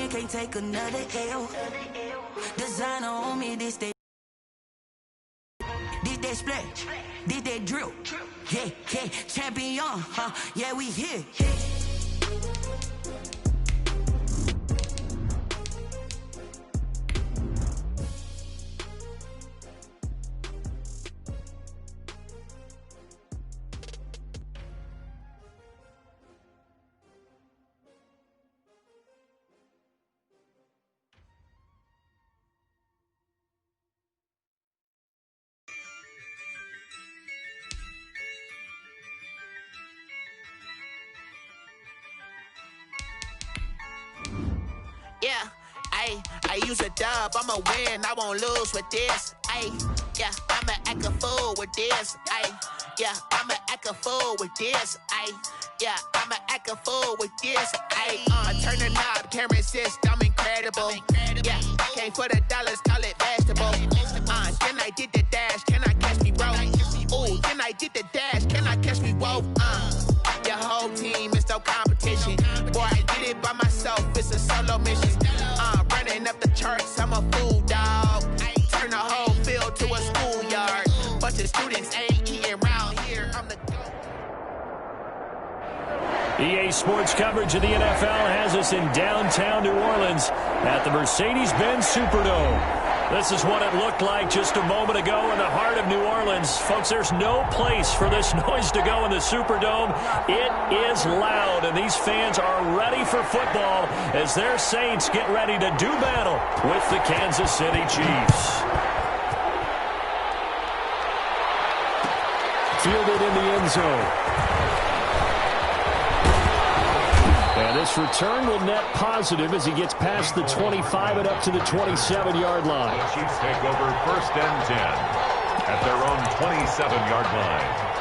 they can't take another L. Designer on me, this they splash, did they drill? Yeah, yeah, champion, huh? Yeah, we here. Yeah, I use a dub, I'ma win, I won't lose with this. Yeah, I'ma act a fool with this. Yeah, I'ma act a fool with this. Yeah, I'ma act a fool with this. Turn the knob, camera assist, I'm incredible. Yeah, came for the dollars, call it vegetable. Then I did the dash, can I catch me, bro? Ooh, then I did the dash, can I catch me, whoa? Your whole team is no competition. Boy, I did it by myself, it's a solo mission. Running up the charts, I'm a fool, dog. Turn the whole field to a schoolyard. Bunch of students ain't eating around here, I'm the GOAT. EA Sports coverage of the NFL has us in downtown New Orleans at the Mercedes-Benz Superdome. This is what it looked like just a moment ago in the heart of New Orleans. Folks, there's no place for this noise to go in the Superdome. It is loud, and these fans are ready for football as their Saints get ready to do battle with the Kansas City Chiefs. Fielded in the end zone. And this return will net positive as he gets past the 25 and up to the 27-yard line. The Chiefs take over 1st and 10 at their own 27-yard line.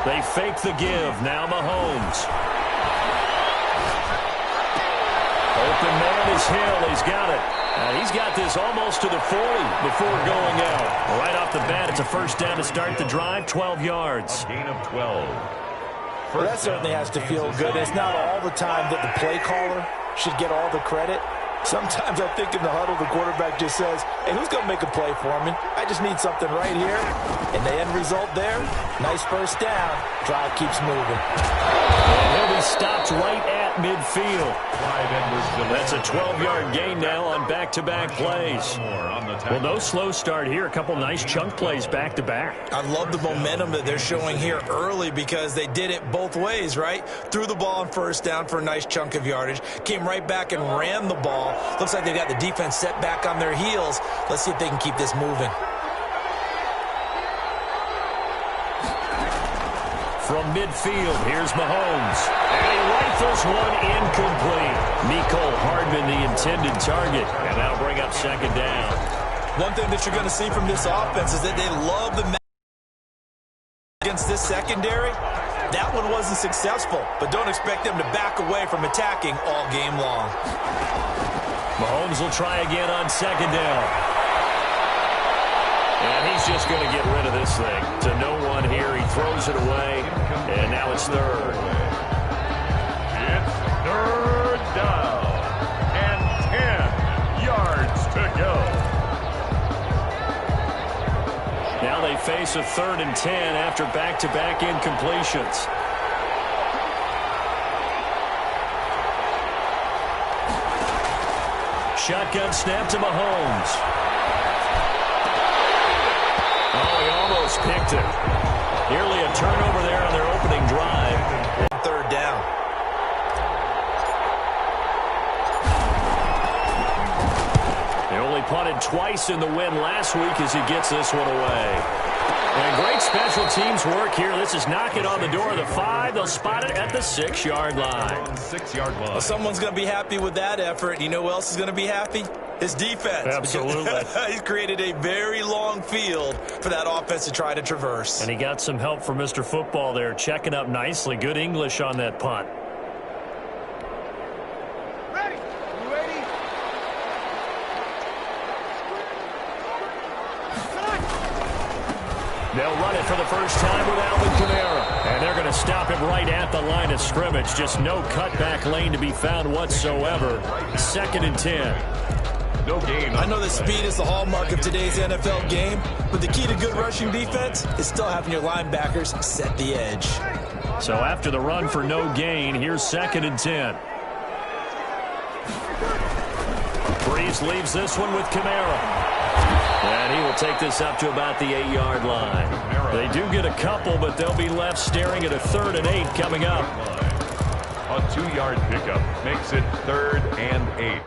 They fake the give. Now Mahomes. Open man is Hill. He's got it. He's got this almost to the 40 before going out. Right off the bat, it's a first down to start the drive, 12 yards. A gain of 12. Well, that certainly has to feel good. It's not all the time that the play caller should get all the credit. Sometimes I think in the huddle, the quarterback just says, hey, who's going to make a play for me? I just need something right here. And the end result there, nice first down. Drive keeps moving. And he'll be stopped right at midfield. That's a 12-yard gain now on back-to-back plays. Well, no slow start here. A couple nice chunk plays back-to-back. I love the momentum that they're showing here early because they did it both ways, right? Threw the ball on first down for a nice chunk of yardage. Came right back and ran the ball. Looks like they got the defense set back on their heels. Let's see if they can keep this moving. From midfield, here's Mahomes. And he rifles one incomplete. Mecole Hardman, the intended target. And that'll bring up second down. One thing that you're going to see from this offense is that they love the against this secondary. That one wasn't successful, but don't expect them to back away from attacking all game long. Mahomes will try again on second down. And he's just going to get rid of this thing. To no one here. He throws it away. And now it's third. It's third down. And 10 yards to go. Now they face a 3rd and 10 after back-to-back incompletions. Shotgun snap to Mahomes. Oh, he almost picked it. Nearly a turnover there on their opening drive. Third down. They only punted twice in the win last week as he gets this one away. And great special teams work here. This is knocking on the door of the 5. They'll spot it at the 6-yard line. 6-yard line. Well, someone's going to be happy with that effort. You know who else is going to be happy? His defense. Absolutely. He's created a very long field for that offense to try to traverse. And he got some help from Mr. Football there, checking up nicely. Good English on that punt. Ready? You ready? They'll run it for the first time with Alvin Kamara. And they're going to stop him right at the line of scrimmage. Just no cutback lane to be found whatsoever. 2nd and 10. No gain. I know that speed is the hallmark of today's NFL game, but the key to good rushing defense is still having your linebackers set the edge. So after the run for no gain, here's 2nd and 10. Breeze leaves this one with Kamara. And he will take this up to about the 8-yard line. They do get a couple, but they'll be left staring at a 3rd and 8 coming up. A 2-yard pickup makes it 3rd and 8.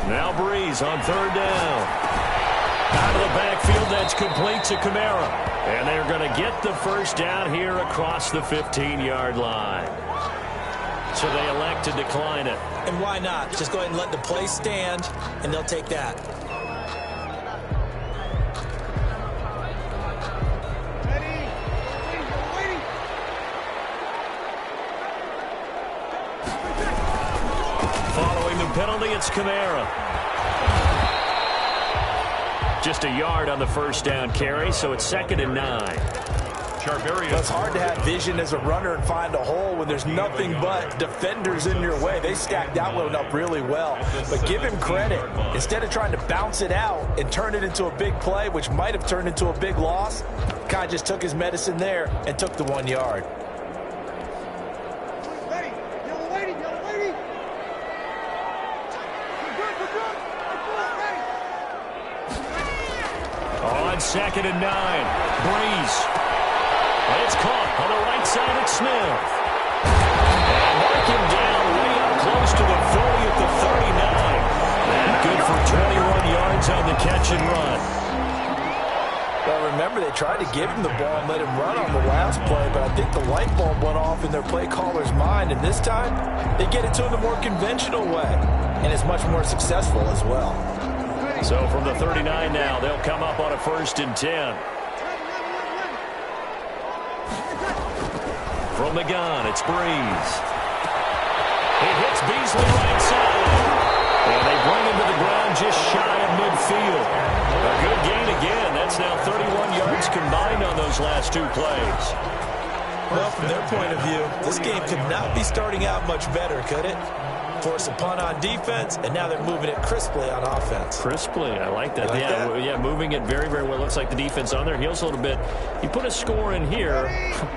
Now Breeze on 3rd down. Out of the backfield, that's complete to Kamara. And they're going to get the first down here across the 15-yard line. So they elect to decline it. And why not? Just go ahead and let the play stand, and they'll take that. Following the penalty, it's Kamara. Just a yard on the first down carry, so it's 2nd and 9. It's hard to have vision as a runner and find a hole when there's nothing but defenders in your way. They stacked that one up really well. But give him credit. Instead of trying to bounce it out and turn it into a big play, which might have turned into a big loss, Kai just took his medicine there and took the 1 yard. On 2nd and 9, Breeze. It's caught on the right side at Smith. And mark him down way up close to the 40 at the 39. And good for 21 yards on the catch and run. Well, remember, they tried to give him the ball and let him run on the last play, but I think the light bulb went off in their play caller's mind, and this time they get it to him the more conventional way, and it's much more successful as well. So from the 39 now, they'll come up on a 1st and 10. From the gun, it's Breeze. He hits Beasley right side. And they bring him to the ground just shy of midfield. A good gain again. That's now 31 yards combined on those last 2 plays. Well, from their point of view, this game could not be starting out much better, could it? Force a punt on defense, and now they're moving it crisply on offense. Crisply, I like that. Yeah, moving it very, very well. Looks like the defense on their heels a little bit. You put a score in here,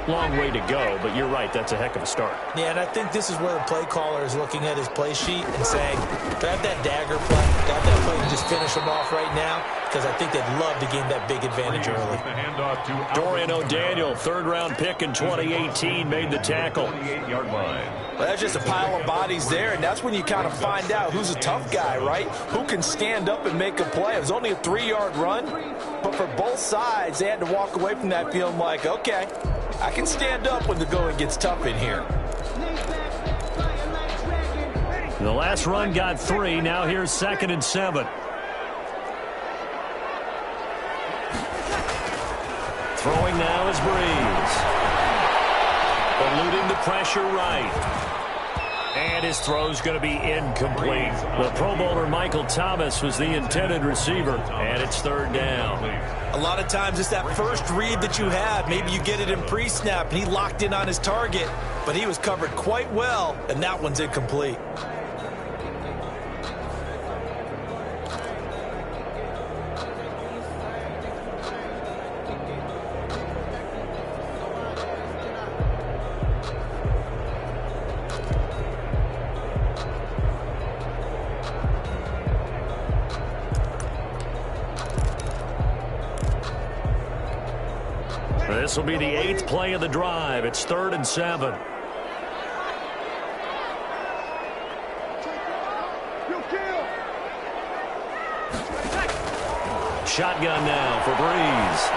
long way to go, but you're right, that's a heck of a start. Yeah, and I think this is where the play caller is looking at his play sheet and saying, grab that dagger play, grab that play and just finish them off right now, because I think they'd love to gain that big advantage early. Dorian O'Daniel, 3rd-round pick in 2018, made the tackle. 28-yard line. Well, that's just a pile of bodies there, and that's when you kind of find out who's a tough guy, right? Who can stand up and make a play. It was only a 3-yard run, but for both sides, they had to walk away from that feeling like, okay, I can stand up when the going gets tough in here. The last run got 3. Now here's 2nd and 7. Throwing now is Breeze. Eluding the pressure right. And his throw's going to be incomplete. The Pro Bowler Michael Thomas was the intended receiver, and it's 3rd down. A lot of times it's that first read that you have. Maybe you get it in pre-snap, and he locked in on his target, but he was covered quite well, and that one's incomplete. This will be the 8th play of the drive. It's 3rd and 7. Shotgun now for Breeze.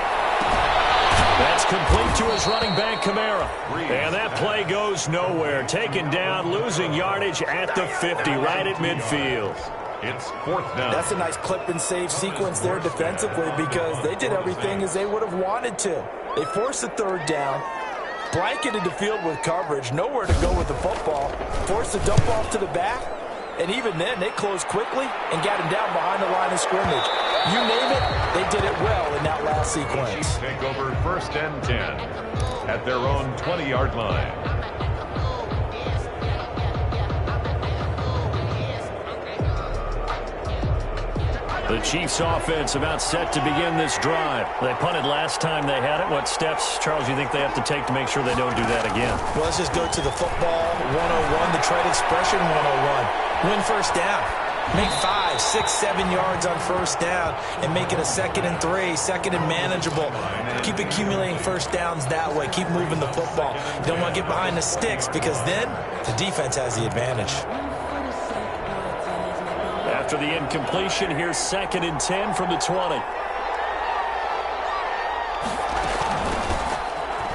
That's complete to his running back, Kamara. And that play goes nowhere. Taken down, losing yardage at the 50, right at midfield. It's 4th down. That's a nice clip and save sequence there defensively because they did everything as they would have wanted to. They forced the 3rd down, blanketed the field with coverage, nowhere to go with the football, forced the dump off to the back, and even then they closed quickly and got him down behind the line of scrimmage. You name it, they did it well in that last sequence. Take over 1st and 10 at their own 20-yard line. The Chiefs offense about set to begin this drive. They punted last time they had it. What steps, Charles, you think they have to take to make sure they don't do that again? Well, let's just go to the football 101, the trade expression 101. Win 1st down. Make 5, 6, 7 yards on 1st down and make it a 2nd and 3, 2nd and manageable. Keep accumulating 1st downs that way. Keep moving the football. You don't want to get behind the sticks because then the defense has the advantage. After the incompletion, here's 2nd and 10 from the 20.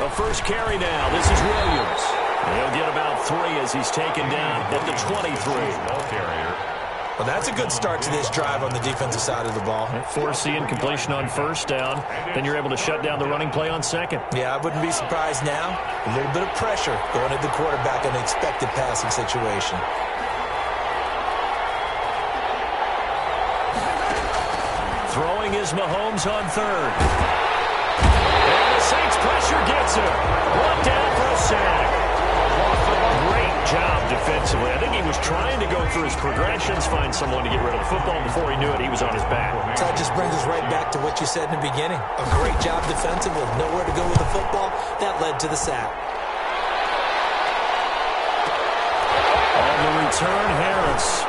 The first carry now. This is Williams. He'll get about 3 as he's taken down at the 23. Ball carrier. Well, that's a good start to this drive on the defensive side of the ball. Force the incompletion on 1st down. Then you're able to shut down the running play on 2nd. Yeah, I wouldn't be surprised now. A little bit of pressure going at the quarterback in an expected passing situation. Throwing is Mahomes on 3rd. And the Saints pressure gets him. Brought down for a sack. Great job defensively. I think he was trying to go through his progressions, find someone to get rid of the football. Before he knew it, he was on his back. So that just brings us right back to what you said in the beginning. A great job defensively. Nowhere to go with the football. That led to the sack. On the return, Harris.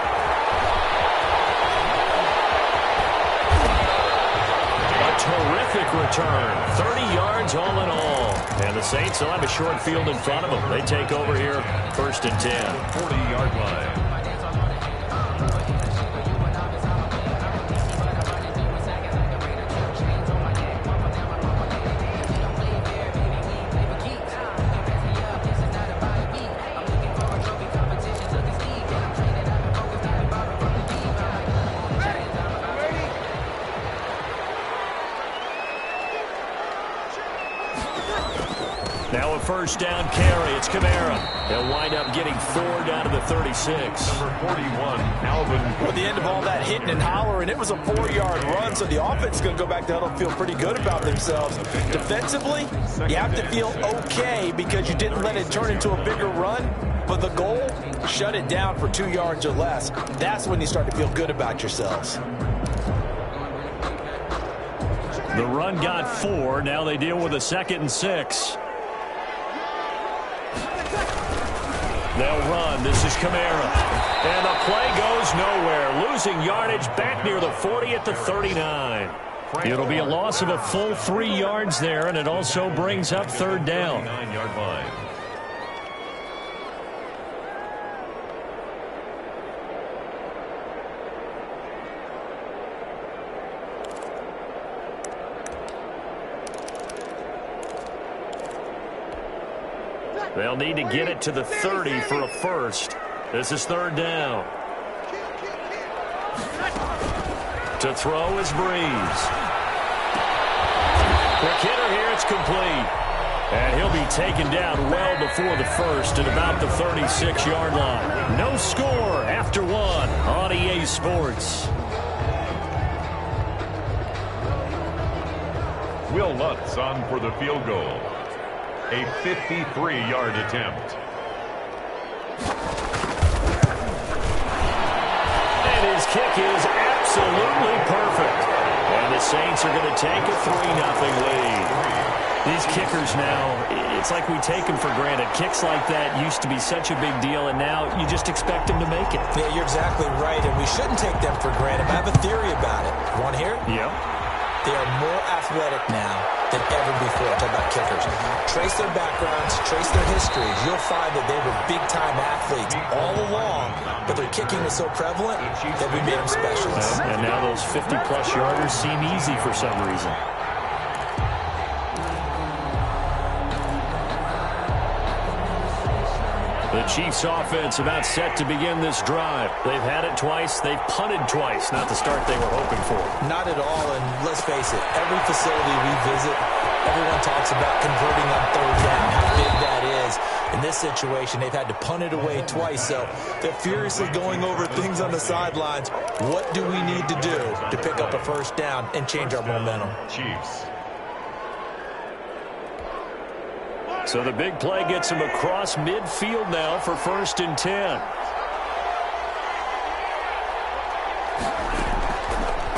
Terrific return. 30 yards all in all. And the Saints will have a short field in front of them. They take over here 1st and 10. 40-yard line. Now a 1st down carry. It's Kamara. They'll wind up getting 4 down to the 36. Number 41, Alvin. At the end of all that hitting and hollering, it was a 4-yard run, so the offense is going to go back to huddle and feel pretty good about themselves. Defensively, you have to feel okay because you didn't let it turn into a bigger run, but the goal, shut it down for 2 yards or less. That's when you start to feel good about yourselves. The run got 4. Now they deal with a 2nd and 6. They'll run. This is Kamara. And the play goes nowhere. Losing yardage back near the 40 at the 39. It'll be a loss of a full 3 yards there, and it also brings up 3rd down. 9-yard line. They'll need to get it to the 30 for a first. This is 3rd down. To throw is Breeze. Quick hitter here, it's complete. And he'll be taken down well before the first at about the 36-yard line. No score after 1 on EA Sports. Will Lutz on for the field goal. A 53-yard attempt. And his kick is absolutely perfect. And the Saints are going to take a 3-0 lead. These kickers now, it's like we take them for granted. Kicks like that used to be such a big deal, and now you just expect them to make it. Yeah, you're exactly right, and we shouldn't take them for granted. I have a theory about it. Want to hear it? Yep. They are more athletic now than ever before. Talk about kickers. Trace their backgrounds, trace their histories. You'll find that they were big-time athletes all along, but their kicking was so prevalent that we made them specialists. And now those 50-plus yarders seem easy for some reason. The Chiefs offense about set to begin this drive. They've had it twice. They've punted twice. Not the start they were hoping for. Not at all, and let's face it, every facility we visit, everyone talks about converting on third down, how big that is. In this situation, they've had to punt it away twice, so they're furiously going over things on the sidelines. What do we need to do to pick up a first down and change our momentum? Chiefs. So the big play gets him across midfield now for 1st and 10.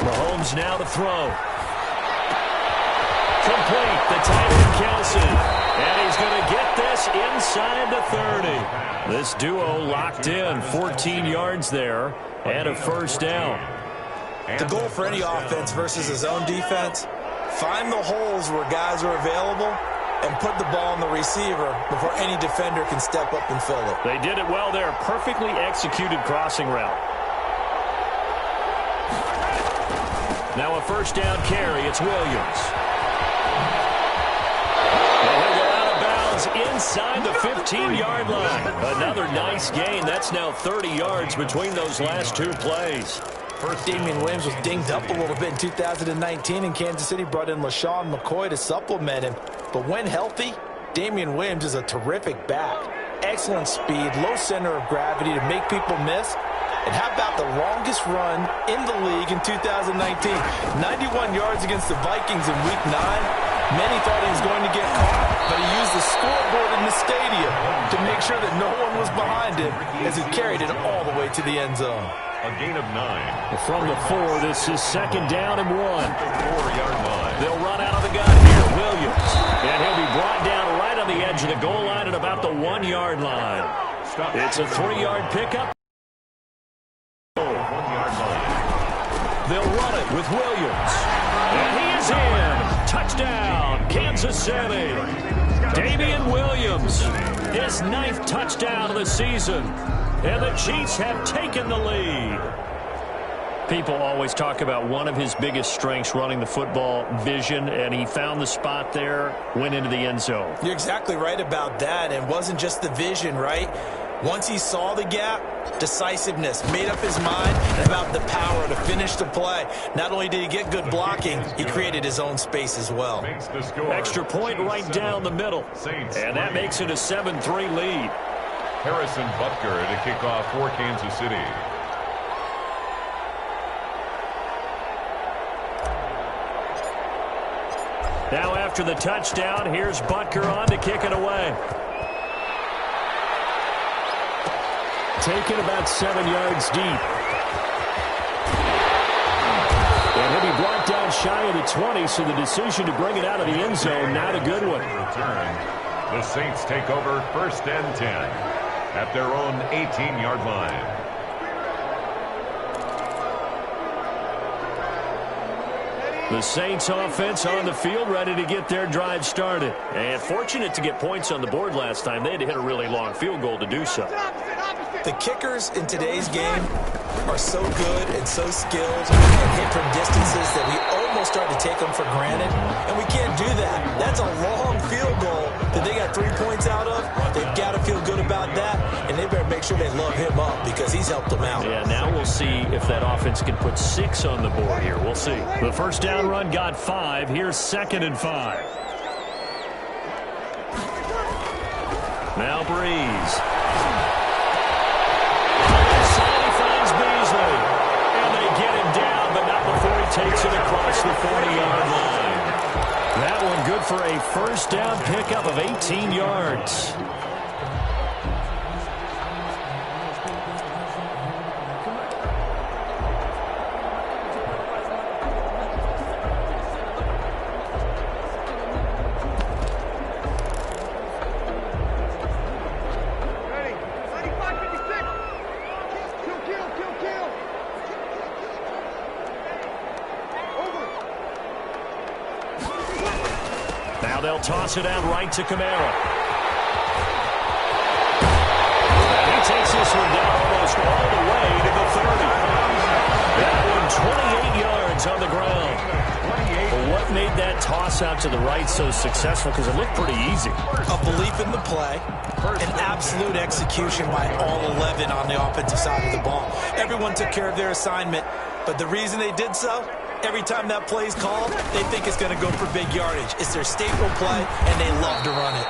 Mahomes now to throw. Complete. The tight end Kelce. And he's going to get this inside the 30. This duo locked in. 14 yards there and a first down. The goal for any offense versus his own defense, find the holes where guys are available and put the ball on the receiver before any defender can step up and fill it. They did it well there. Perfectly executed crossing route. Now a first down carry. It's Williams. And he'll go out of bounds inside the 15-yard line. Another nice gain. That's now 30 yards between those last two plays. First, Damian Williams was dinged up a little bit in 2019, and Kansas City brought in LaShawn McCoy to supplement him. But when healthy, Damian Williams is a terrific back. Excellent speed, low center of gravity to make people miss. And how about the longest run in the league in 2019? 91 yards against the Vikings in Week 9. Many thought he was going to get caught, but he used the scoreboard in the stadium to make sure that no one was behind him as he carried it all the way to the end zone. A gain of 9. From the 4, this is 2nd down and 1. 4-yard line. They'll run out of the gun here. Williams. And he'll be brought down right on the edge of the goal line at about the 1-yard line. It's a 3-yard pickup. 1-yard line. They'll run it with Williams. And he is in. Touchdown, Kansas City. Damian Williams, his 9th touchdown of the season. And the Chiefs have taken the lead. People always talk about one of his biggest strengths, running the football, vision, and he found the spot there, went into the end zone. You're exactly right about that, and it wasn't just the vision, right? Once he saw the gap, decisiveness, made up his mind about the power to finish the play. Not only did he get good blocking, he created his own space as well. Extra point right down the middle, and that makes it a 7-3 lead. Harrison Butker to kick off for Kansas City. Now after the touchdown, here's Butker on to kick it away. Taken about 7 yards deep. And he'll be brought down shy of the 20, so the decision to bring it out of the end zone, not a good one. Return. The Saints take over 1st and 10. At their own 18-yard line. The Saints offense on the field, ready to get their drive started. And fortunate to get points on the board last time. They had to hit a really long field goal to do so. The kickers in today's game are so good and so skilled and hit from distances that we almost start to take them for granted. And we can't do that. That's a long field goal that they got 3 points out of. They've got to feel good about that, and they better make sure they love him up because he's helped them out. Yeah, now we'll see if that offense can put 6 on the board here. We'll see. The first down run got 5. Here's 2nd and 5. Now Breeze. Takes it across the 40-yard line. That one good for a first down pickup of 18 yards. Now they'll toss it out right to Kamara. And he takes this one down almost all the way to the 30. That one 28 yards on the ground. Well, what made that toss out to the right so successful? Because it looked pretty easy. A belief in the play, an absolute execution by all 11 on the offensive side of the ball. Everyone took care of their assignment, but the reason they did so, every time that play is called, they think it's going to go for big yardage. It's their staple play, and they love to run it.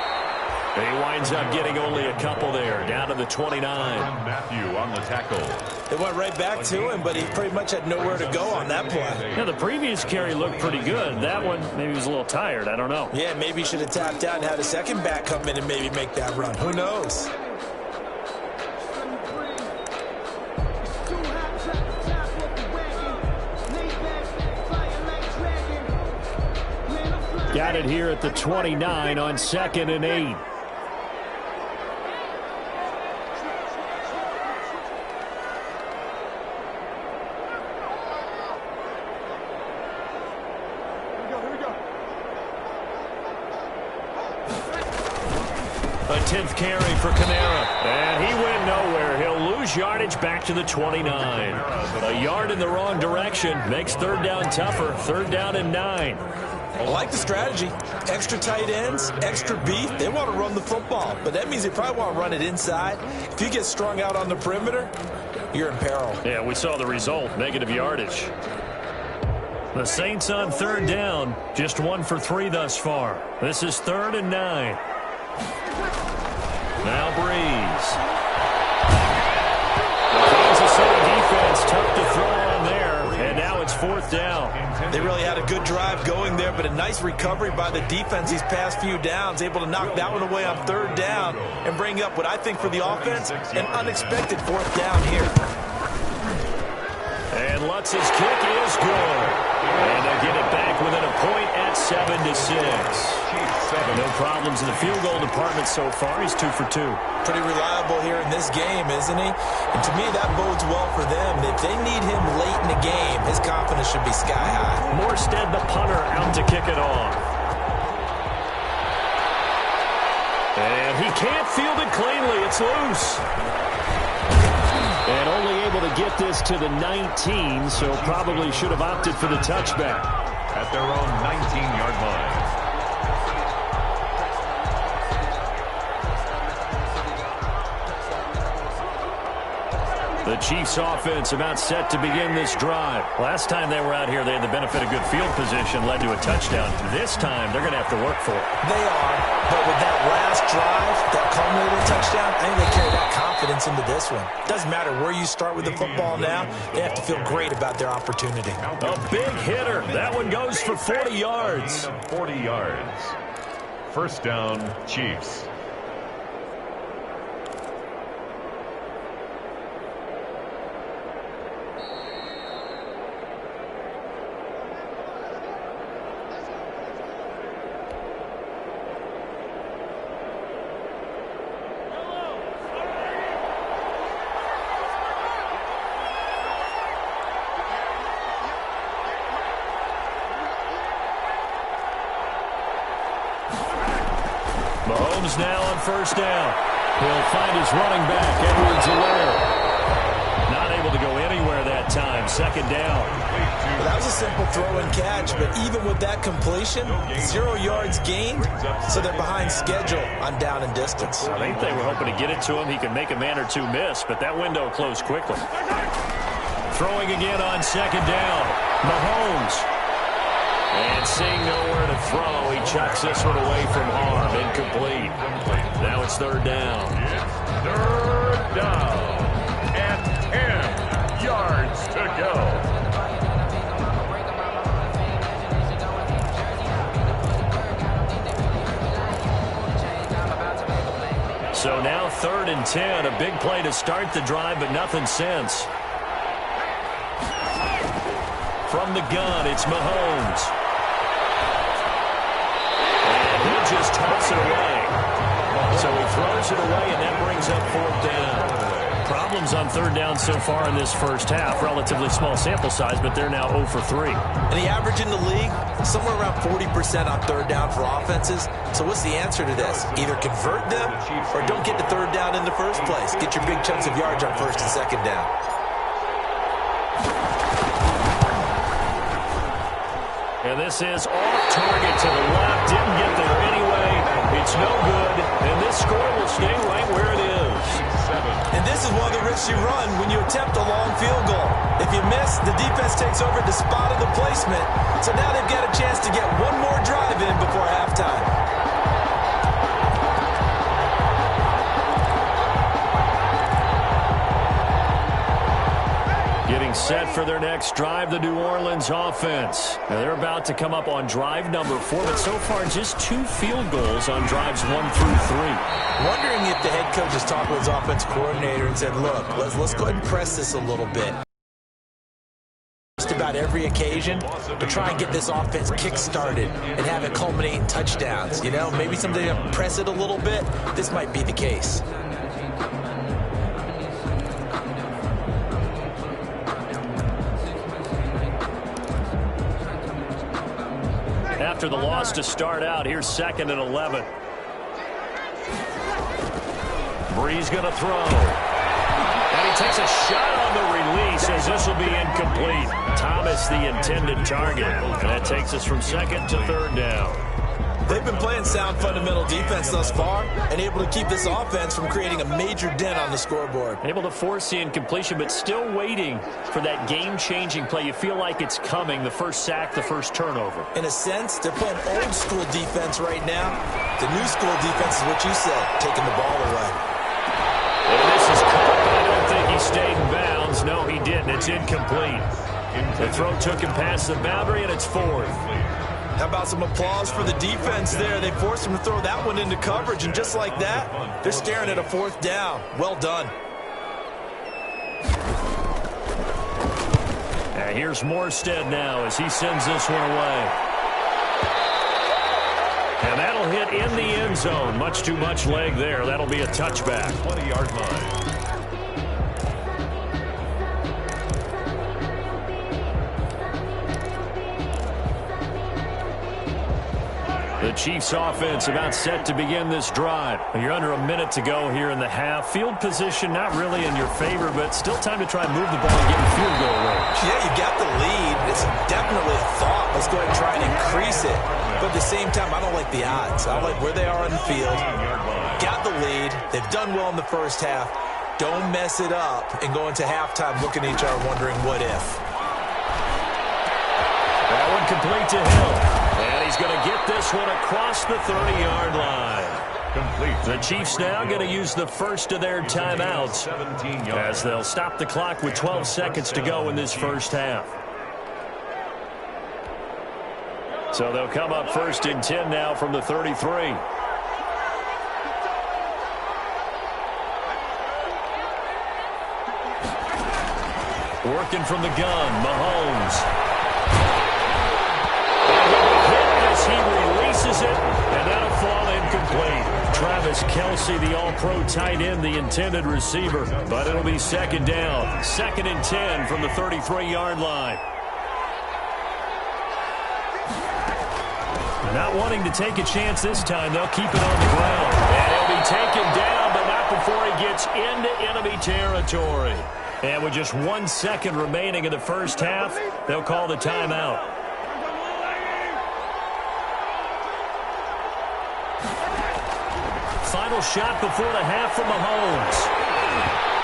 And he winds up getting only a couple there, down to the 29. Matthew on the tackle. They went right back to him, but he pretty much had nowhere to go on that play. Yeah, the previous carry looked pretty good. That one, maybe he was a little tired. I don't know. Yeah, maybe he should have tapped out and had a second back come in and maybe make that run. Who knows? Got it here at the 29 on 2nd and 8. A 10th carry for Kamara. And he went nowhere. He'll lose yardage back to the 29. A yard in the wrong direction makes third down tougher. Third down and 9. I like the strategy. Extra tight ends, extra beef. They want to run the football, but that means they probably want to run it inside. If you get strung out on the perimeter, you're in peril. Yeah, we saw the result, negative yardage. The Saints on third down, just 1 for 3 thus far. This is 3rd and 9. Now Breeze. The Kansas City defense tough to throw on there, and now it's 4th down. They really had a good drive going there, but a nice recovery by the defense these past few downs, able to knock that one away on 3rd down and bring up what I think for the offense, an unexpected 4th down here. And Lutz's kick is good. And they'll get it back within a point at 7-6. No problems in the field goal department so far. He's 2 for 2. Pretty reliable here in this game, isn't he? And to me, that bodes well for them. If they need him late in the game, his confidence should be sky high. Morstead, the punter, out to kick it off. And he can't field it cleanly. It's loose. And only able to get this to the 19, so probably should have opted for the touchback. At their own 19-yard line. The Chiefs offense about set to begin this drive. Last time they were out here, they had the benefit of good field position, led to a touchdown. This time, they're going to have to work for it. They are, but with that last drive, that culminating touchdown, I think they carry that confidence into this one. Doesn't matter where you start with the football now, they have to feel great about their opportunity. A big hitter. That one goes for 40 yards. 40 yards. First down, Chiefs. Mahomes now on first down. He'll find his running back, Edwards-Helaire. Not able to go anywhere that time. Second down. Well, that was a simple throw and catch, but even with that completion, 0 yards gained, so they're behind schedule on down and distance. I think they were hoping to get it to him. He could make a man or two miss, but that window closed quickly. Throwing again on second down. Mahomes. And seeing nowhere to throw, he chucks this one away from harm. Incomplete. Now it's third down. Third down. And 10 yards to go. So now 3rd and 10. A big play to start the drive, but nothing since. From the gun, it's Mahomes. And he'll just toss it away. So he throws it away, and that brings up 4th down. Problems on 3rd down so far in this first half. Relatively small sample size, but they're now 0 for 3. And the average in the league, somewhere around 40% on third down for offenses. So what's the answer to this? Either convert them or don't get to third down in the first place. Get your big chunks of yards on first and second down. And this is off target to the left. Didn't get there anyway. It's no good. And this score will stay right where it is. And this is one of the risks you run when you attempt a long field goal. If you miss, the defense takes over the spot of the placement. So now they've got a chance to get one more drive in before halftime. Getting set for their next drive, the New Orleans offense. Now they're about to come up on drive number 4, but so far just 2 field goals on drives 1 through 3. Wondering if the head coach has talked with his offense coordinator and said, look, let's go ahead and press this a little bit. Just about every occasion to try and get this offense kick-started and have it culminate in touchdowns. You know, maybe someday to press it a little bit. This might be the case. After the loss to start out, here's 2nd and 11. Brees going to throw. And he takes a shot on the release as this will be incomplete. Thomas the intended target. And that takes us from 2nd to 3rd down. They've been playing sound fundamental defense thus far and able to keep this offense from creating a major dent on the scoreboard. Able to force the incompletion, but still waiting for that game-changing play. You feel like it's coming, the first sack, the first turnover. In a sense, they're playing old-school defense right now. The new-school defense is what you said, taking the ball away. And this is caught, but I don't think he stayed in bounds. No, he didn't. It's incomplete. The throw took him past the boundary, and it's 4th. How about some applause for the defense there? They forced him to throw that one into coverage, and just like that, they're staring at a 4th down. Well done. And here's Morstead now as he sends this one away. And that'll hit in the end zone. Much too much leg there. That'll be a touchback. 20-yard line. The Chiefs offense about set to begin this drive. You're under a minute to go here in the half. Field position not really in your favor, but still time to try and move the ball and get in field goal range. Yeah, you got the lead. It's definitely a thought. Let's go ahead and try and increase it. But at the same time, I don't like the odds. I don't like where they are on the field. Got the lead. They've done well in the first half. Don't mess it up and go into halftime looking at each other wondering what if. That one complete to Hill. And he's going to get this one across the 30-yard line. Complete. The Chiefs now going to use the first of their timeouts as they'll stop the clock with 12 seconds to go in this first half. So they'll come up 1st and 10 now from the 33. Working from the gun, Mahomes. He releases it, and that'll fall incomplete. Travis Kelce, the all-pro tight end, the intended receiver. But it'll be 2nd down. 2nd and 10 from the 33-yard line. Not wanting to take a chance this time, they'll keep it on the ground. And he'll be taken down, but not before he gets into enemy territory. And with just 1 second remaining in the first half, they'll call the timeout. Final shot before the half from Mahomes.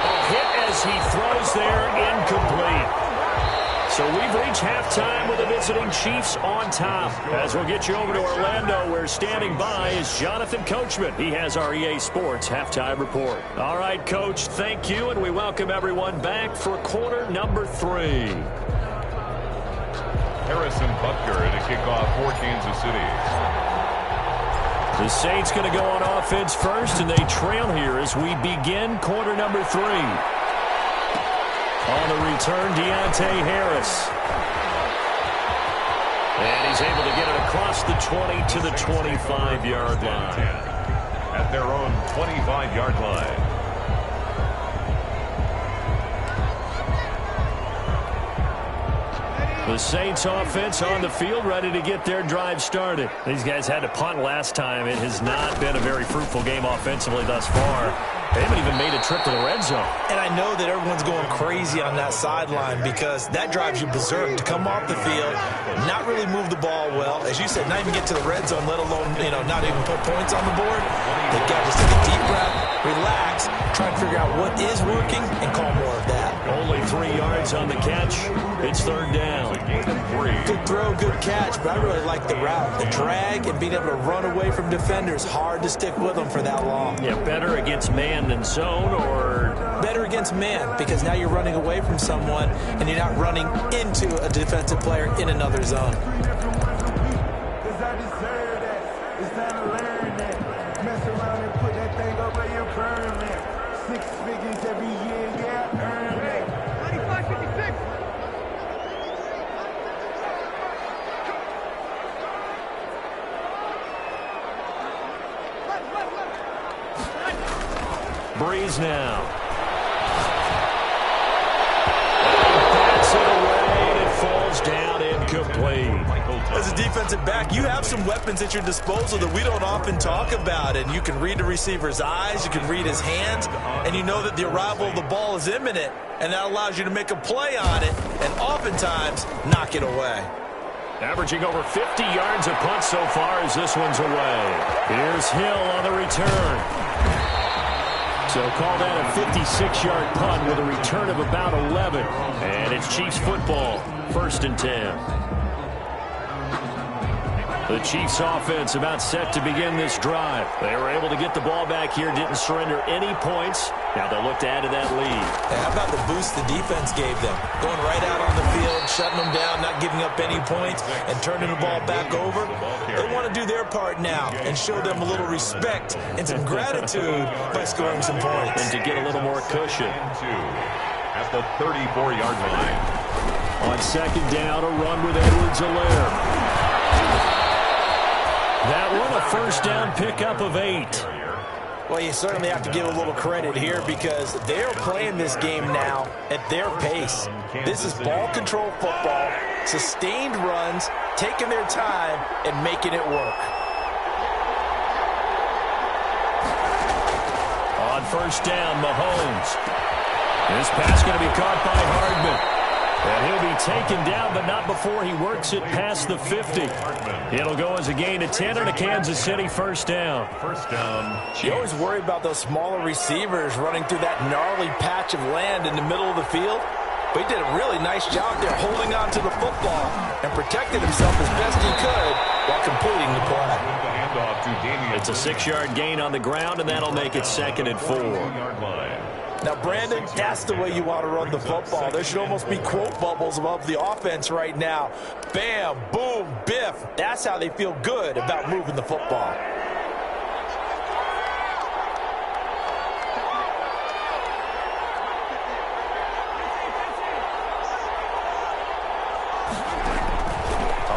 A hit as he throws there, incomplete. So we've reached halftime with the visiting Chiefs on top. As we'll get you over to Orlando, where standing by is Jonathan Coachman. He has our EA Sports halftime report. All right, Coach, thank you, and we welcome everyone back for quarter number 3. Harrison Butker to kick off for Kansas City. The Saints going to go on offense first, and they trail here as we begin quarter number 3. On the return, Deontay Harris. And he's able to get it across the 20 to the 25-yard line. At their own 25-yard line. The Saints offense on the field, ready to get their drive started. These guys had to punt last time. It has not been a very fruitful game offensively thus far. They haven't even made a trip to the red zone. And I know that everyone's going crazy on that sideline because that drives you berserk to come off the field, not really move the ball well. As you said, not even get to the red zone, let alone, not even put points on the board. They got to just take a deep breath, relax, try to figure out what is working, and call more of that. Only 3 yards on the catch. It's third down. Good throw, good catch, but I really like the route. The drag and being able to run away from defenders, hard to stick with them for that long. Yeah, better against man than zone, or better against man, because now you're running away from someone and you're not running into a defensive player in another zone. Because I deserve that. It's time to learn that. Mess around and put that thing over your permit. 6 figures every year, yeah, earn that. 95-56. Breeze now. Bats it away, and it falls down incomplete. As a defensive back, you have some weapons at your disposal that we don't often talk about, and you can read the receiver's eyes, you can read his hands, and you know that the arrival of the ball is imminent, and that allows you to make a play on it, and oftentimes knock it away. Averaging over 50 yards a punt so far as this one's away. Here's Hill on the return. So call that a 56-yard punt with a return of about 11. And it's Chiefs football, 1st and 10. The Chiefs offense about set to begin this drive. They were able to get the ball back here, didn't surrender any points. Now they'll look to add to that lead. Hey, how about the boost the defense gave them? Going right out on the field, shutting them down, not giving up any points, and turning the ball back over. They want to do their part now and show them a little respect and some gratitude by scoring some points. And to get a little more cushion. At the 34-yard line. On 2nd down, a run with Edwards-Helaire. That one a 1st down pickup of 8. Well, you certainly have to give a little credit here because they're playing this game now at their pace. This is ball control football, sustained runs, taking their time, and making it work. On 1st down, Mahomes. This pass going to be caught by Hardman. And he'll be taken down, but not before he works it past the 50. It'll go as a gain of 10 and a Kansas City 1st down. 1st down. You always worry about those smaller receivers running through that gnarly patch of land in the middle of the field. But he did a really nice job there holding on to the football and protected himself as best he could while completing the play. It's a 6-yard gain on the ground, and that'll make it 2nd and 4. Now, Brandon, that's the way you want to run the football. There should almost be quote bubbles above the offense right now. Bam, boom, biff. That's how they feel good about moving the football.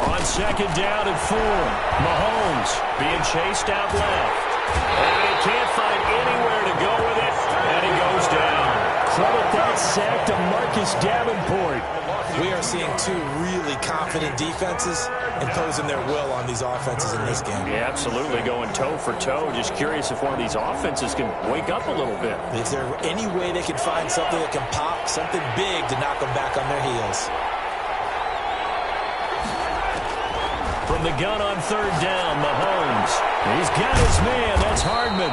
On 2nd down and 4, Mahomes being chased out left. And he can't find anywhere to go with it, and he goes down. Credit that sack to Marcus Davenport. We are seeing 2 really confident defenses imposing their will on these offenses in this game. Yeah, absolutely, going toe for toe. Just curious if one of these offenses can wake up a little bit. Is there any way they can find something that can pop, something big to knock them back on their heels? From the gun on 3rd down, Mahomes. He's got his man. That's Hardman.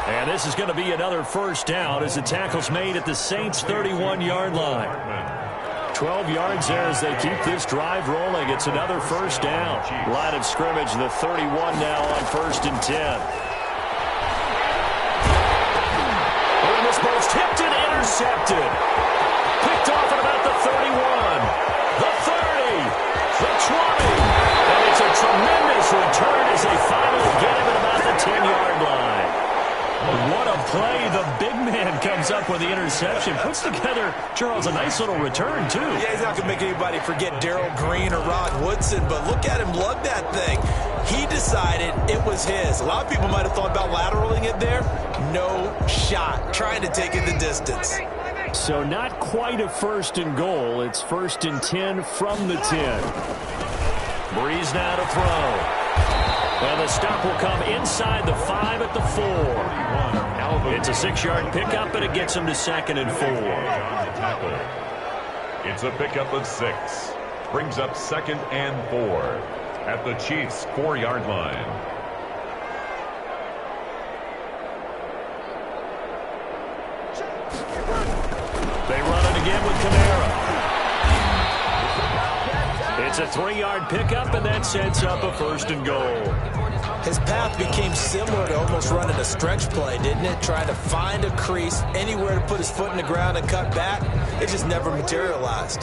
And this is going to be another 1st down as the tackle's made at the Saints' 31-yard line. 12 yards there as they keep this drive rolling. It's another 1st down. Line of scrimmage, the 31 now on 1st and 10. And this ball's tipped and intercepted. Picked off at about the 31, the 30, the 20. And it's a tremendous return as they finally get him at about the 10-yard line. What a play. The big man comes up with the interception. Puts together, Charles, a nice little return, too. Yeah, he's not going to make anybody forget Darrell Green or Rod Woodson, but look at him lug that thing. He decided it was his. A lot of people might have thought about lateraling it there. No shot. Trying to take it the distance. So not quite a 1st and goal. It's 1st and 10 from the 10. Breeze now to throw. And the stop will come inside the 5 at the 4. It's a 6-yard pickup, and it gets him to 2nd and 4. It's a pickup of 6. Brings up 2nd and 4 at the Chiefs' 4-yard line. They run it again with Kamara. It's a 3-yard pickup, and that sets up a 1st and goal. His path became similar to almost running a stretch play, didn't it? Trying to find a crease, anywhere to put his foot in the ground and cut back. It just never materialized.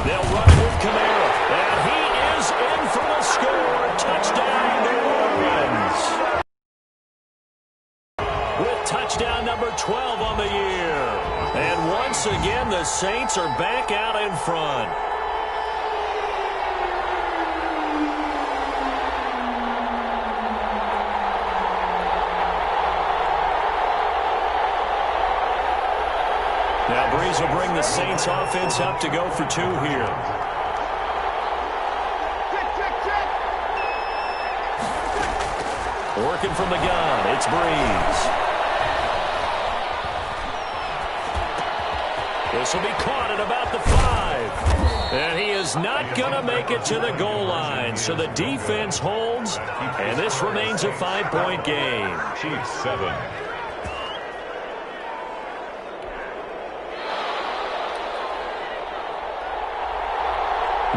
They'll run it with Kamara. And he is in for the score. Touchdown, New Orleans. With touchdown number 12 on the year. And once again, the Saints are back out in front. Now Breeze will bring the Saints offense up to go for 2 here. Working from the gun, it's Breeze. This will be caught at about the 5. And he is not going to make it to the goal line. So the defense holds, and this remains a 5-point game. Chiefs 7.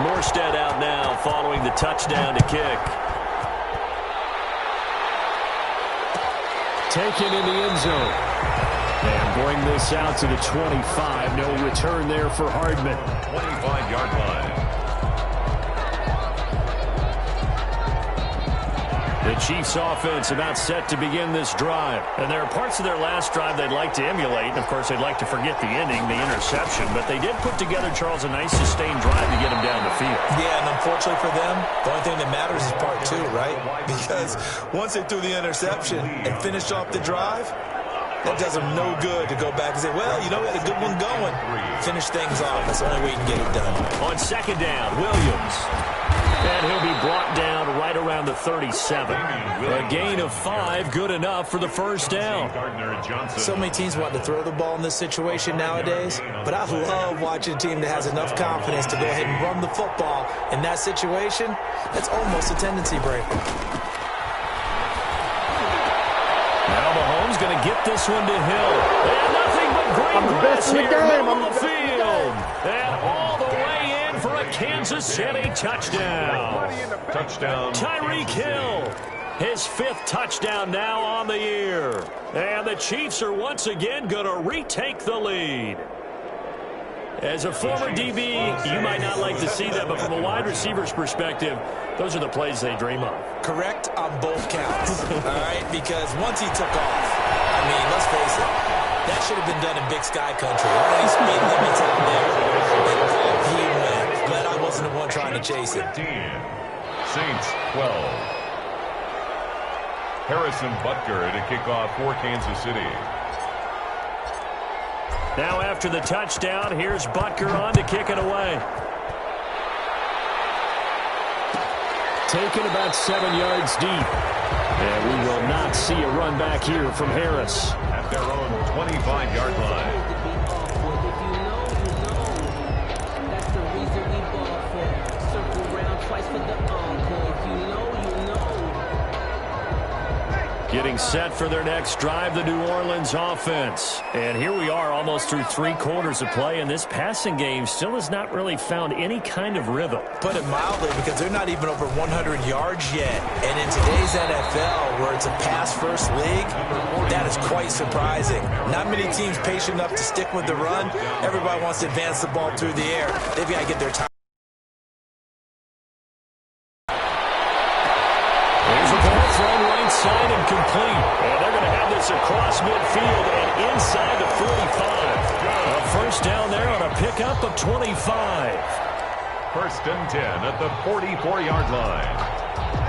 Morstead out now following the touchdown to kick. Taken in the end zone. And bring this out to the 25. No return there for Hardman. 25-yard line. The Chiefs offense about set to begin this drive. And there are parts of their last drive they'd like to emulate. And, of course, they'd like to forget the ending, the interception. But they did put together, Charles, a nice sustained drive to get them down the field. Yeah, and unfortunately for them, the only thing that matters is part 2, right? Because once they threw the interception and finished off the drive, that does them no good to go back and say, well, you know, we had a good one going. Finish things off. That's the only way you can get it done. On 2nd down, Williams. And he'll be brought down right around the 37. A gain of 5, good enough for the 1st down. So many teams want to throw the ball in this situation nowadays, but I love watching a team that has enough confidence to go ahead and run the football. In that situation, that's almost a tendency breaker. Now Mahomes going to get this one to Hill. And nothing but green grass here on the field. And all the way in for a Kansas City touchdown. Touchdown. Tyreek Hill, his 5th touchdown now on the year. And the Chiefs are once again going to retake the lead. As a former DB, you might not like to see that, but from a wide receiver's perspective, those are the plays they dream of. Correct on both counts, all right? Because once he took off, I mean, let's face it, that should have been done in Big Sky country. All these speed limits out there, and off he went. Glad I wasn't the one trying to chase it. Saints 12. Harrison Butker to kick off for Kansas City. Now after the touchdown, here's Butker on to kick it away. Taken about 7 yards deep. And we will not see a run back here from Harris. At their own 25-yard line. Getting set for their next drive, the New Orleans offense. And here we are almost through 3 quarters of play, and this passing game still has not really found any kind of rhythm. Put it mildly, because they're not even over 100 yards yet. And in today's NFL, where it's a pass-first league, that is quite surprising. Not many teams patient enough to stick with the run. Everybody wants to advance the ball through the air. They've got to get their time. Side and complete. And they're going to have this across midfield and inside the 45. A 1st down there on a pickup of 25. 1st and 10 at the 44-yard line.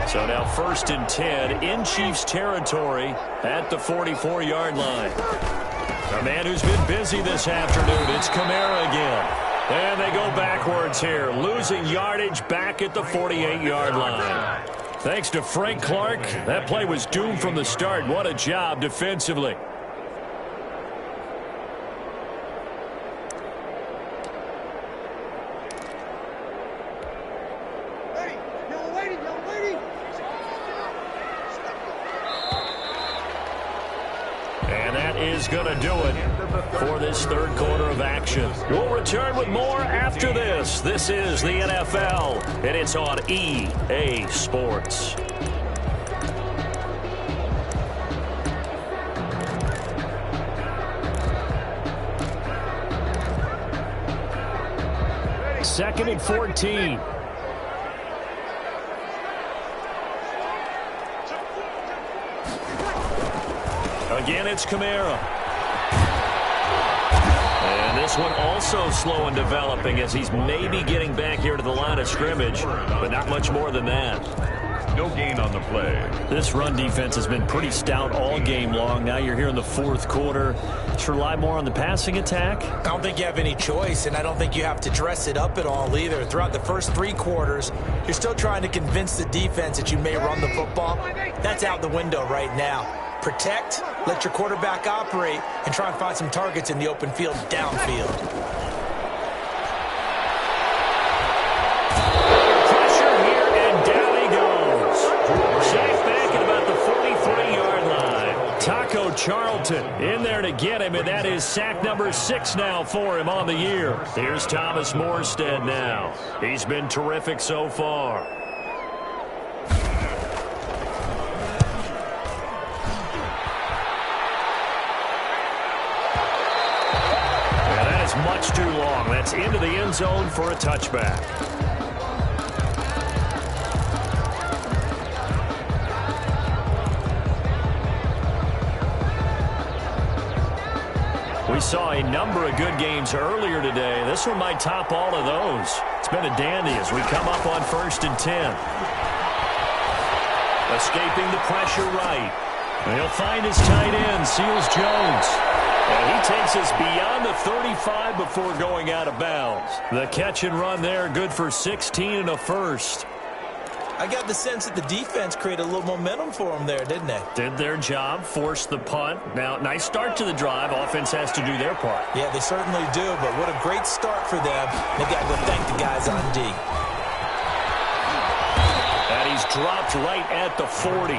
So now 1st and 10 in Chiefs territory at the 44-yard line. A man who's been busy this afternoon, it's Kamara again. And they go backwards here, losing yardage back at the 48-yard line. Thanks to Frank Clark, that play was doomed from the start. What a job defensively. And that is going to do it for this third quarter of action. We'll return with more after this. This is the NFL, and it's on EA Sports. Second and 14. Again, it's Kamara. And this one also slow in developing as he's maybe getting back here to the line of scrimmage, but not much more than that. No gain on the play. This run defense has been pretty stout all game long. Now you're here in the fourth quarter. Let's rely more on the passing attack. I don't think you have any choice, and I don't think you have to dress it up at all either. Throughout the first 3 quarters, you're still trying to convince the defense that you may run the football. That's out the window right now. Protect, let your quarterback operate, and try and find some targets in the open field downfield. Pressure here, and down he goes. Sacked back at about the 43-yard line. Taco Charlton in there to get him, and that is sack number 6 now for him on the year. Here's Thomas Morstead now. He's been terrific so far. Much too long. That's into the end zone for a touchback. We saw a number of good games earlier today. This one might top all of those. It's been a dandy as we come up on 1st and 10. Escaping the pressure right. And he'll find his tight end, Seals Jones. And he takes us beyond the 35 before going out of bounds. The catch and run there, good for 16 and a first. I got the sense that the defense created a little momentum for them there, didn't they? Did their job, forced the punt. Now, nice start to the drive. Offense has to do their part. Yeah, they certainly do, but what a great start for them. They've got to go thank the guys on D. And he's dropped right at the 40.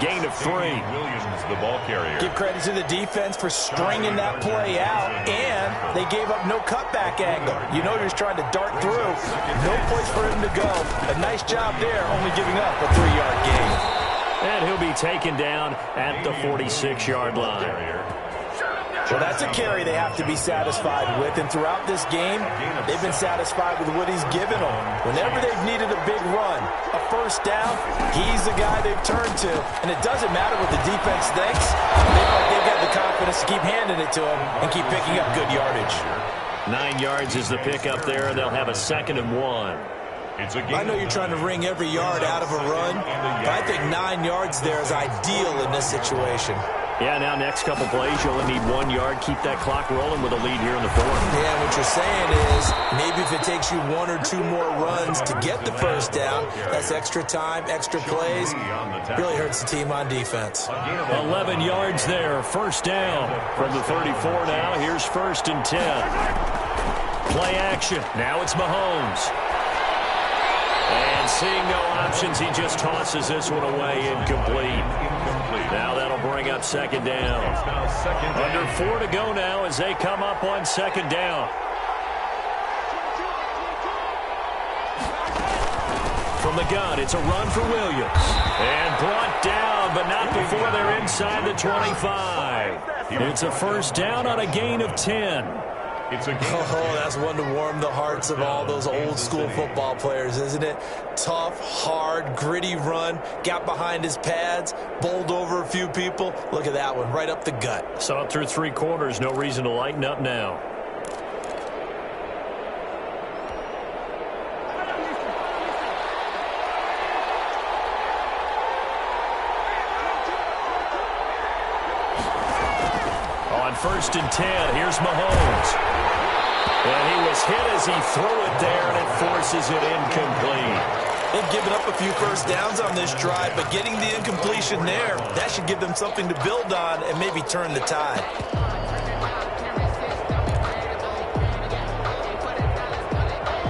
Gain of 3. Williams, the ball carrier. Give credit to the defense for stringing that play out, and they gave up no cutback angle. You know he's trying to dart through. No place for him to go. A nice job there, only giving up a 3-yard gain. And he'll be taken down at the 46-yard line. Well, that's a carry they have to be satisfied with, and throughout this game, they've been satisfied with what he's given them. Whenever they've needed a big run, a first down, he's the guy they've turned to, and it doesn't matter what the defense thinks. They've got the confidence to keep handing it to him and keep picking up good yardage. 9 yards is the pickup there. They'll have a 2nd and 1. I know you're trying to wring every yard out of a run, but I think 9 yards there is ideal in this situation. Yeah, now next couple plays, you only need 1 yard. Keep that clock rolling with a lead here in the 4th. Yeah, what you're saying is maybe if it takes you 1 or 2 more runs to get the first down, that's extra time, extra plays. Really hurts the team on defense. 11 yards there. First down from the 34 now. Here's 1st and 10. Play action. Now it's Mahomes. And seeing no options, he just tosses this one away incomplete. Now that'll bring up 2nd down. Under 4 to go now as they come up on 2nd down. From the gun, it's a run for Williams. And brought down, but not before they're inside the 25. It's a first down on a gain of 10. Oh, that's one to warm the hearts of all those old school football players, isn't it? Tough, hard, gritty run, got behind his pads, bowled over a few people. Look at that one, right up the gut. Saw it through 3 quarters, no reason to lighten up now. 1st and 10. Here's Mahomes. And he was hit as he threw it there, and it forces it incomplete. They've given up a few first downs on this drive, but getting the incompletion there, that should give them something to build on and maybe turn the tide.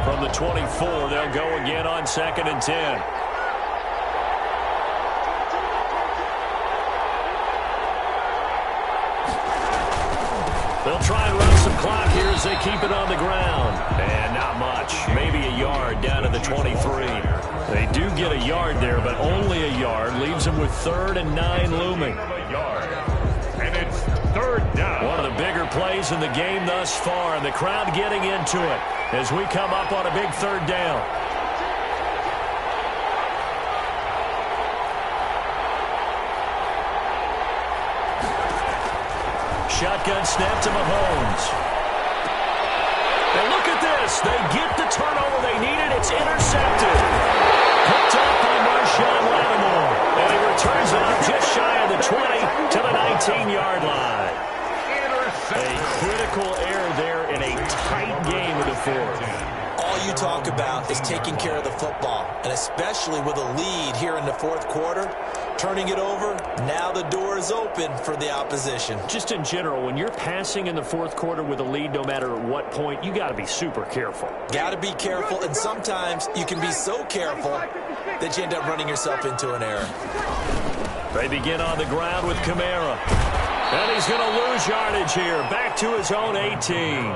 From the 24, they'll go again on 2nd and 10. They'll try and run some clock here as they keep it on the ground. And not much. Maybe a yard down to the 23. They do get a yard there, but only a yard. Leaves them with 3rd and 9 looming. And it's 3rd down. One of the bigger plays in the game thus far, and the crowd getting into it as we come up on a big 3rd down. Shotgun snap to Mahomes. And look at this. They get the turnover they needed. It's intercepted. Picked up by Marshawn Lattimore. And he returns it up just shy of the 20 to the 19-yard line. A critical error there in a tight game of the 4th. All you talk about is taking care of the football, and especially with a lead here in the 4th quarter. Turning it over, now the door is open for the opposition. Just in general, when you're passing in the 4th quarter with a lead, no matter at what point, you got to be super careful. Got to be careful, and sometimes you can be so careful that you end up running yourself into an error. They begin on the ground with Kamara. And he's going to lose yardage here. Back to his own 18.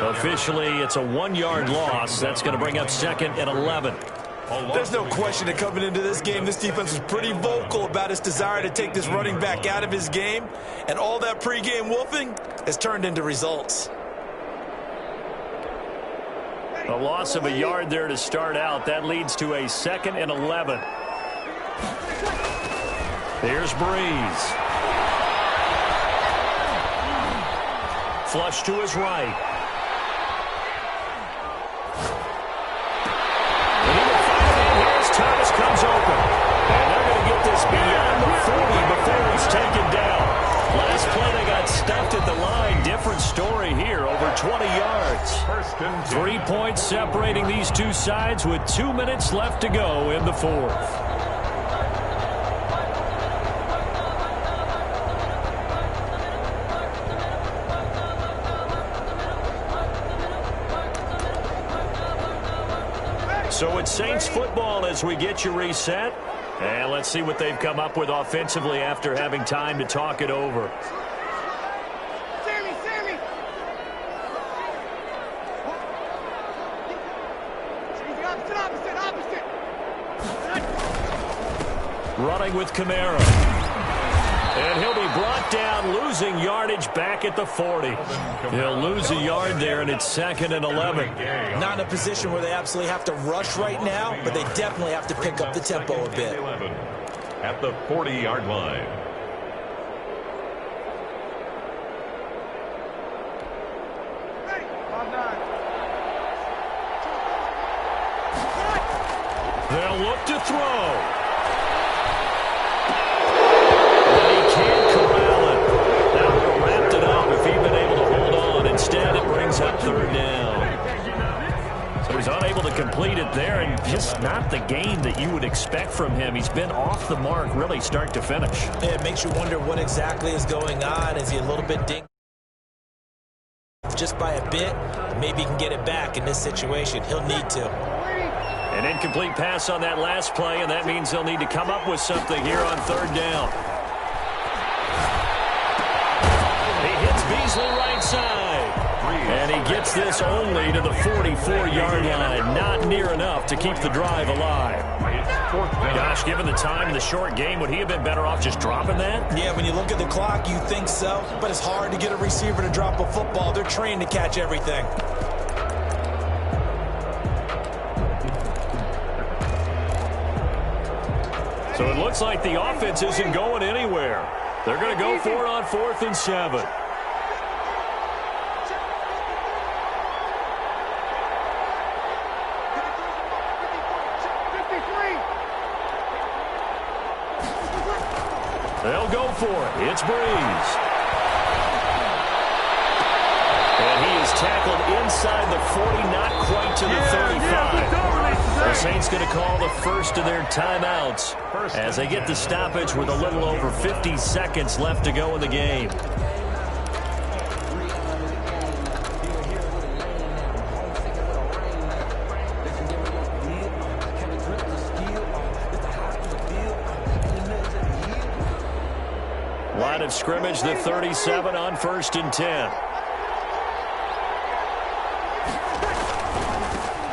Officially, it's a 1-yard loss. That's going to bring up 2nd and 11. There's no question that coming into this game, this defense was pretty vocal about its desire to take this running back out of his game. And all that pregame wolfing has turned into results. A loss of a yard there to start out. That leads to a 2nd and 11. Here's Breeze. Flush to his right. Thomas comes open. And they're going to get this beyond the 40 before he's taken down. Last play they got stuffed at the line. Different story here. Over 20 yards. 3 points separating these two sides with 2 minutes left to go in the 4th. So it's Saints football as we get you reset. And let's see what they've come up with offensively after having time to talk it over. Sammy! Opposite! Running with Kamara. And he'll be brought down, losing yardage back at the 40. He'll lose a yard there, and it's 2nd and 11. Not in a position where they absolutely have to rush right now, but they definitely have to pick up the tempo a bit. At the 40-yard line. They'll look to throw. Instead, it brings up 3rd down. So he's unable to complete it there, and just not the game that you would expect from him. He's been off the mark, really, start to finish. It makes you wonder what exactly is going on. Is he a little bit dinged just by a bit? Maybe he can get it back in this situation. He'll need to. An incomplete pass on that last play, and that means they'll need to come up with something here on 3rd down. He hits Beasley right side. And he gets this only to the 44-yard line. Not near enough to keep the drive alive. Gosh, given the time in the short game, would he have been better off just dropping that? Yeah, when you look at the clock, you think so. But it's hard to get a receiver to drop a football. They're trained to catch everything. So it looks like the offense isn't going anywhere. They're going to go for it on 4th and 7. They'll go for it. It's Breeze. tackled inside the 40, not quite to the 35. The Saints going to call the first of their timeouts as they get the stoppage with a little over 50 seconds left to go in the game. Line of scrimmage, the 37 on 1st and 10.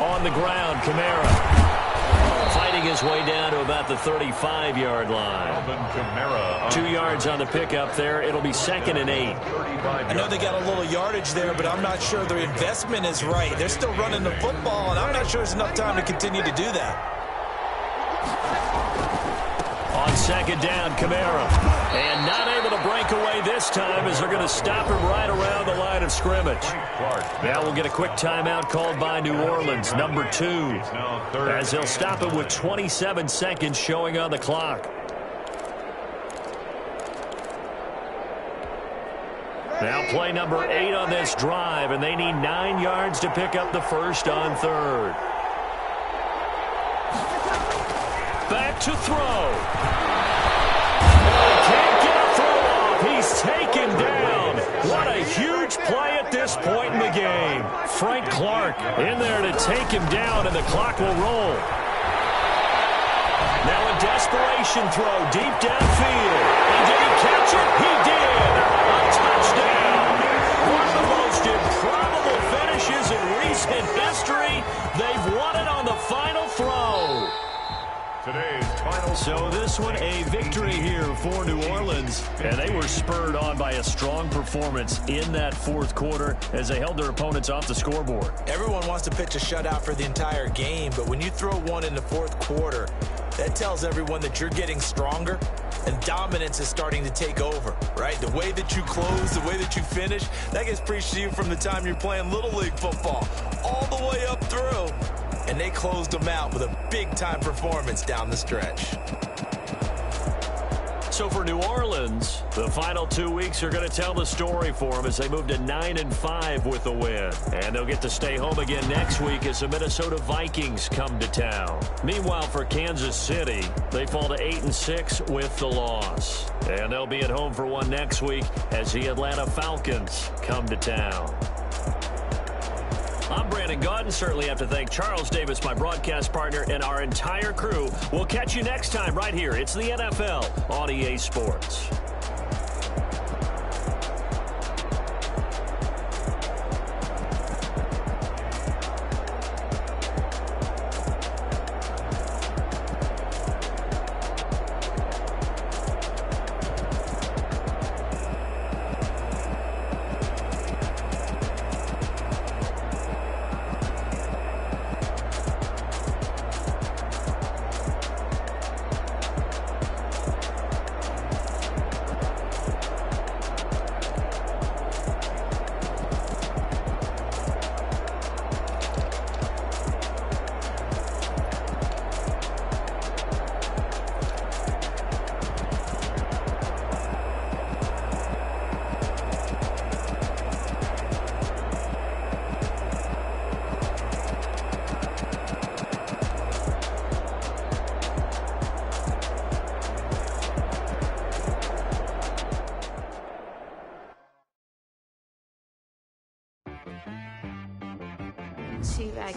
On the ground, Kamara fighting his way down to about the 35-yard line. 2 yards on the pickup there. It'll be 2nd and 8. I know they got a little yardage there, but I'm not sure their investment is right. They're still running the football, and I'm not sure there's enough time to continue to do that. On 2nd down, Kamara. And not able to break away this time as they're going to stop him right around the line of scrimmage. Now we'll get a quick timeout called by New Orleans, number 2, as they'll stop him with 27 seconds showing on the clock. Now play number 8 on this drive, and they need 9 yards to pick up the first on 3rd. Back to throw. Can't get a throw off. He's taken down. What a huge play at this point in the game. Frank Clark in there to take him down, and the clock will roll. Now a desperation throw deep downfield. And did he catch it? He did. A touchdown. One of the most improbable finishes in recent history. They've won it on the final throw. So this one, a victory here for New Orleans, and they were spurred on by a strong performance in that 4th quarter as they held their opponents off the scoreboard. Everyone wants to pitch a shutout for the entire game, but when you throw one in the 4th quarter, that tells everyone that you're getting stronger and dominance is starting to take over, right? The way that you close, the way that you finish, that gets preached to you from the time you're playing Little League football all the way up through. And they closed them out with a big-time performance down the stretch. So for New Orleans, the final 2 weeks are going to tell the story for them as they move to 9-5 with a win. And they'll get to stay home again next week as the Minnesota Vikings come to town. Meanwhile, for Kansas City, they fall to 8-6 with the loss. And they'll be at home for one next week as the Atlanta Falcons come to town. I'm Brandon Gaudin. Certainly have to thank Charles Davis, my broadcast partner, and our entire crew. We'll catch you next time right here. It's the NFL on EA Sports. She like